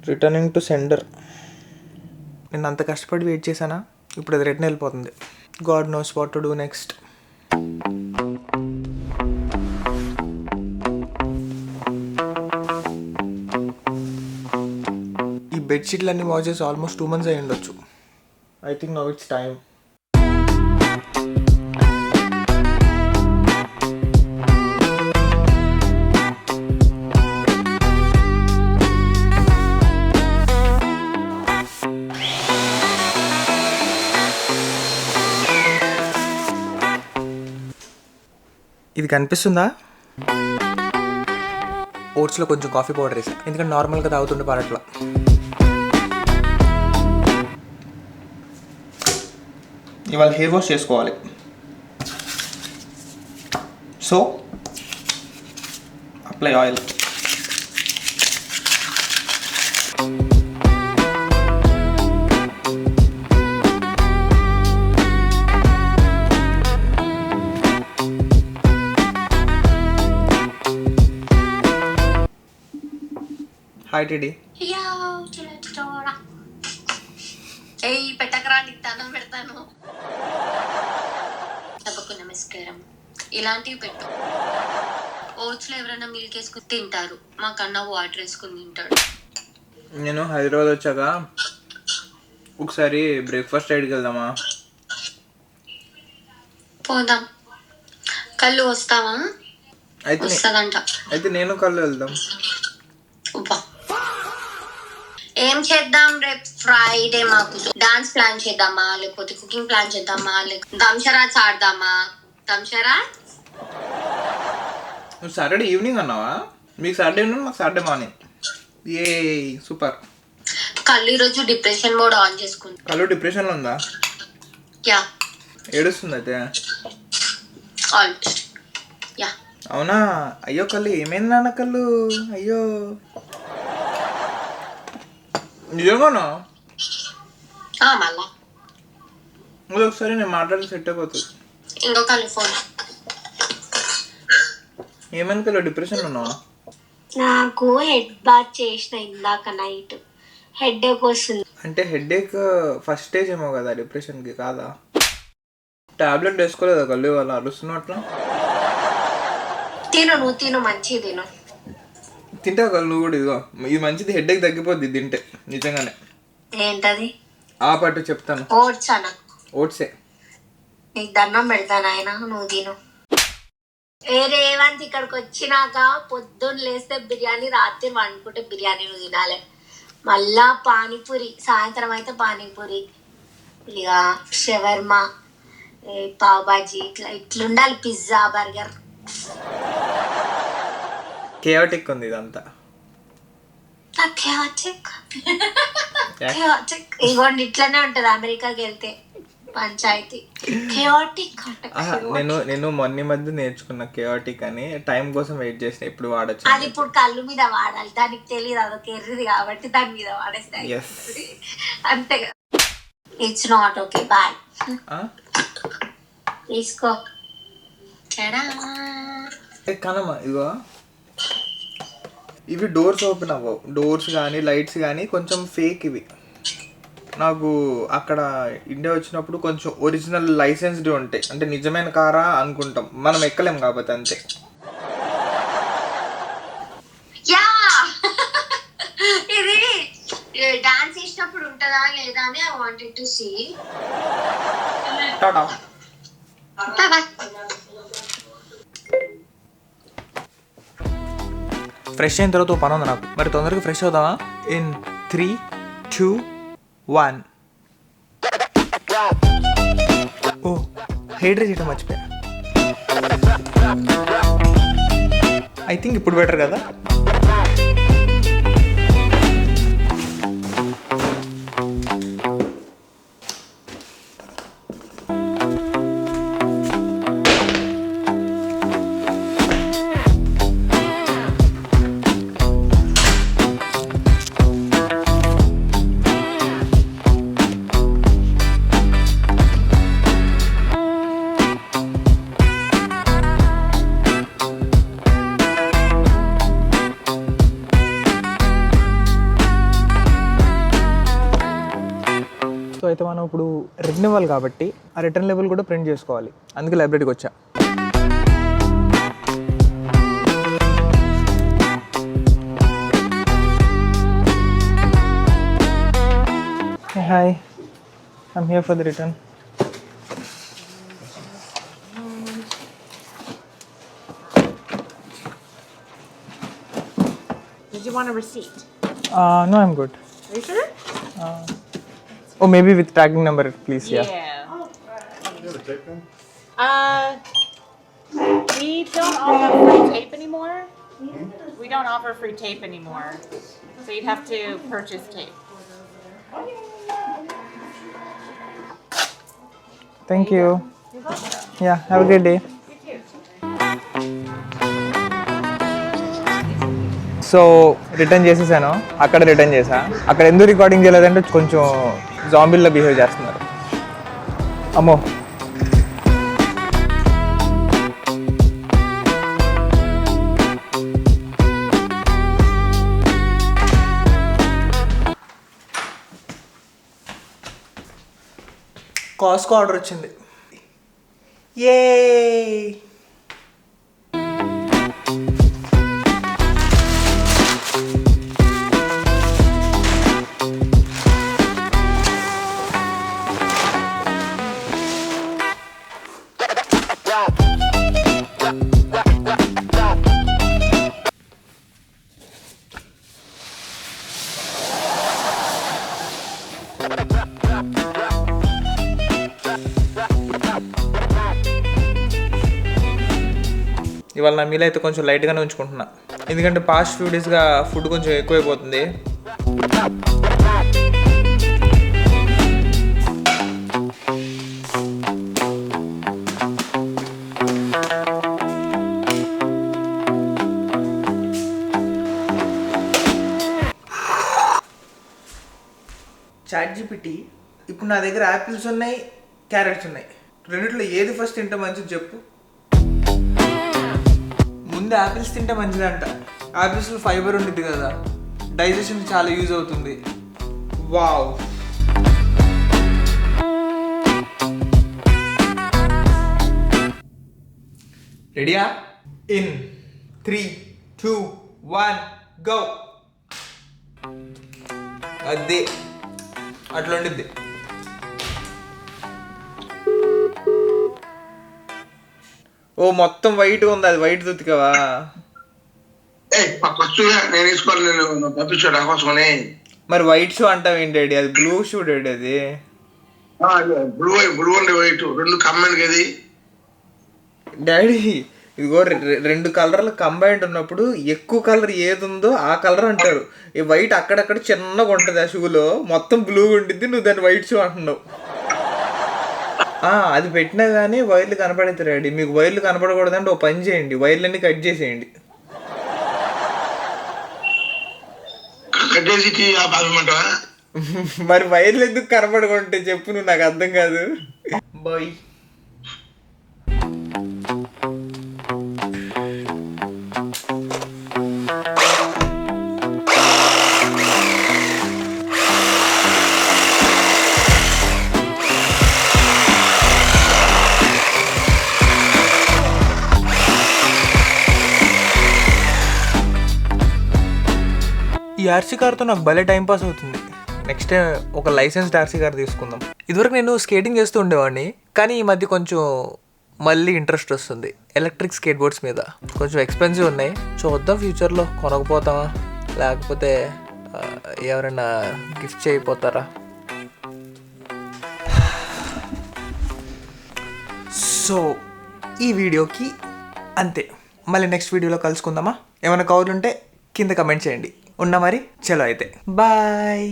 Returning to sender. నేను అంత కష్టపడి వెయిట్ చేశానా, ఇప్పుడు అది రిటర్న్ వెళ్ళిపోతుంది. God knows what to do next. ఈ బెడ్షీట్లన్నీ వాష్ చేసి ఆల్మోస్ట్ 2 months అయ్యి ఉండొచ్చు. I think now it's time. ఇది కనిపిస్తుందా? ఓట్స్లో కొంచెం కాఫీ పౌడర్ వేసా, ఎందుకంటే నార్మల్గా తాగుతుండే పారట్లా. ఇవాళ హెయిర్ వాష్ చేసుకోవాలి. So apply oil. హాయ్ టిడి. పెట్టకరా, నీకు దండం పెడతాను. తప్పకు నమస్కారం. ఇలాంటివి పెట్టు. ఓట్స్లో ఎవరైనా మిల్క్ వేసుకుని తింటారు, మా కన్నా వాటర్ వేసుకుని తింటాడు. నేను హైదరాబాద్ వచ్చాక ఒకసారి బ్రేక్ఫాస్ట్ రైడ్కి వెళ్దామా? పోదాం. కళ్ళు వస్తావా? వస్తుందంట. అయితే నేను కళ్ళు వెళ్దాం. ఏం చేద్దాం? రేపు ఫ్రైడే, మాకు డాన్స్ ప్లాన్ చేద్దామా, లేకపోతే కుకింగ్ ప్లాన్ చేద్దామా, లేకపోతే దంషరాజ్ ఆడదామా? దంషరాజ్ నువ్వు సాటర్డే ఈవినింగ్ అన్నావా? మీకు సాటర్డే ఈవినింగ్, మాకు సాటర్డే మార్నింగ్. ఏ సూపర్. కళ్ళు ఈరోజు డిప్రెషన్ మోడ్ ఆన్ చేసుకుంది. కళ్ళు డిప్రెషన్లో ఉందా? యా. ఏడుస్తుంది అయితే? Almost yeah. అవునా? అయ్యో కళ్ళు ఏమైంది నాన్న? కళ్ళు అయ్యో నిజంగానా? మళ్ళా ఒకసారి నేను మాట్లాడి సెట్ అయిపోతుంది. ఇంకో కళ్ళు ఫోన్. ఏమైంది కళ్ళు, డిప్రెషన్లో ఉన్నావా? నాకు హెడ్ బాత్ చేసిన ఇందాక నైట్, హెడేక్ వస్తుంది. అంటే హెడేక్ ఫస్ట్ స్టేజ్ ఏమో కదా డిప్రెషన్కి, కాదా? టాబ్లెట్ వేసుకోలేదా కళ్ళు? వాళ్ళు అరుస్తున్నావు అట్లా. తిను, నువ్వు తిను, మంచిగా తిను. తింటా కళ్ళు నువ్వు కూడా. ఇదిగో ఇది మంచిది, హెడేక్ తగ్గిపోద్ది తింటే నిజంగానే. ఏంటది? ఆ పట్టు చెప్తాను. ఓట్స్ అన్న. ఓట్సే. నీకు దండం పెడతాను ఆయన, నువ్వు తిను. రేవంత్ ఇక్కడికి వచ్చినాక పొద్దున్న లేస్తే బిర్యానీ, రాత్రి వండుకుంటే బిర్యానీ నువ్వు తినాలి. మళ్ళా పానీపూరి, సాయంత్రం అయితే పానీపూరి, ఇక షవర్మా, పావ్ బాజీ, ఇట్లుండాలి. Pizza, burger. కేయాటిక్ ఉంది ఇదంతా. ఇగోండి ఇట్లనే ఉంటది అమెరికాకి వెళ్తే పంచాయతీ. నేను మొన్న మధ్య నేర్చుకున్న కేయాటిక్ అని, టైం కోసం వెయిట్ చేసిన, ఇప్పుడు వాడచ్చు. అది ఇప్పుడు కళ్ళు మీద వాడాలి, దానికి తెలియదు, అదొక ఎర్రిది కాబట్టి దాని మీద వాడేస్తాయి అంతే. It's not okay. బాయ్. తీసుకో. కనమా ఇగో ఇవి డోర్స్ ఓపెన్ అవ్వవు. డోర్స్ కానీ లైట్స్ కానీ కొంచెం ఫేక్ ఇవి. నాకు అక్కడ ఇండియా వచ్చినప్పుడు కొంచెం ఒరిజినల్ లైసెన్స్డ్ ఉంటాయి, అంటే నిజమైన కారా అనుకుంటాం, మనం ఎక్కలేం కాబట్టి అంతే. ఇది డాన్స్ చేసినప్పుడు ఉంటుందా లేదా అని I wanted to see. Tata. Fresh అయిన తర్వాత పని ఉంది నాకు, మరి తొందరగా ఫ్రెష్ అవుదామా? ఇన్ 3, 2, 1. ఓ హెయిర్ డ్రై చేయడం మర్చిపోయా. ఐ థింక్ ఇప్పుడు బెటర్ కదా. అయితే మనం ఇప్పుడు రిటర్న్ ఇవ్వాలి కాబట్టి ఆ రిటర్న్ లేబుల్ కూడా ప్రింట్ చేసుకోవాలి. అందుకే లైబ్రరీకి వచ్చా. Hi, I'm here for the return. Did you want a receipt? No, I'm good. Are you sure? Oh, maybe with tracking number, please. Yeah. We don't offer free tape anymore. We don't offer free tape anymore. So you'd have to purchase tape. Thank you. Yeah, have a great day. So return చేసేసాను. అక్కడ return చేసా. అక్కడ ఎందుకు recording చేయలేదంటే కొంచెం జాంబిల్లా behave చేస్తున్నారు. అమ్మో, కాస్కో order వచ్చింది. ఏ ఇవాళ నా మీల్ అయితే కొంచెం లైట్గానే ఉంచుకుంటున్నా, ఎందుకంటే పాస్ట్ ఫ్యూ డేస్గా ఫుడ్ కొంచెం ఎక్కువైపోతుంది. చాట్‌జిపిటి ఇప్పుడు నా దగ్గర యాపిల్స్ ఉన్నాయి, క్యారెట్స్ ఉన్నాయి. రెండిట్లో ఏది ఫస్ట్ తింటే మంచిది చెప్పు. ముందు యాపిల్స్ తింటే మంచిదంట. యాపిల్స్లో ఫైబర్ ఉంటుంది కదా, డైజెషన్ చాలా యూజ్ అవుతుంది. వావ్. రెడీయా? In 3, 2, 1 go. అదే అట్లా ఉండిద్ది. ఓ మొత్తం వైట్ ఉంది, అది వైట్ తుతికవా? మరి వైట్ షూ అంటావు ఏంటి డాడీ? అది బ్లూ షూ డాడీ. అది బ్లూ అండ్ వైట్ రెండు కంబైన్ కదా డాడీ. ఇదిగో రెండు కలర్లు కంబైండ్ ఉన్నప్పుడు ఎక్కువ కలర్ ఏది ఉందో ఆ కలర్ అంటారు. ఈ వైట్ అక్కడక్కడ చిన్నగా ఉంటుంది ఆ షూలో, మొత్తం బ్లూగా ఉంటుంది. నువ్వు దాన్ని వైట్ షూ అంటున్నావు. అది పెట్టినా కానీ వైర్లు కనపడతాయి డాడీ. మీకు వైర్లు కనపడకూడదంటే ఓ పని చేయండి, వైర్లన్నీ కట్ చేసేయండి. మరి వైర్లు ఎందుకు కనపడకుంటే చెప్పు, నువ్వు నాకు అర్థం కాదు. బాయ్. ఈ ఆర్సీ కార్తో నాకు భలే టైంపాస్ అవుతుంది. నెక్స్ట్ ఒక లైసెన్స్డ్ ఆర్సీ కార్ తీసుకుందాం. ఇదివరకు నేను స్కేటింగ్ చేస్తూ ఉండేవాడిని, కానీ ఈ మధ్య కొంచెం మళ్ళీ ఇంట్రెస్ట్ వస్తుంది ఎలక్ట్రిక్ స్కేట్ బోర్డ్స్ మీద. కొంచెం ఎక్స్పెన్సివ్ ఉన్నాయి, చూద్దాం ఫ్యూచర్లో కొనకపోతామా, లేకపోతే ఎవరైనా గిఫ్ట్ చేయకపోతారా. సో ఈ వీడియోకి అంతే. మళ్ళీ నెక్స్ట్ వీడియోలో కలుసుకుందామా? ఏమైనా కౌలు ఉంటే కింద కమెంట్ చేయండి. ఉన్నా మరి, చలో అయితే బాయ్.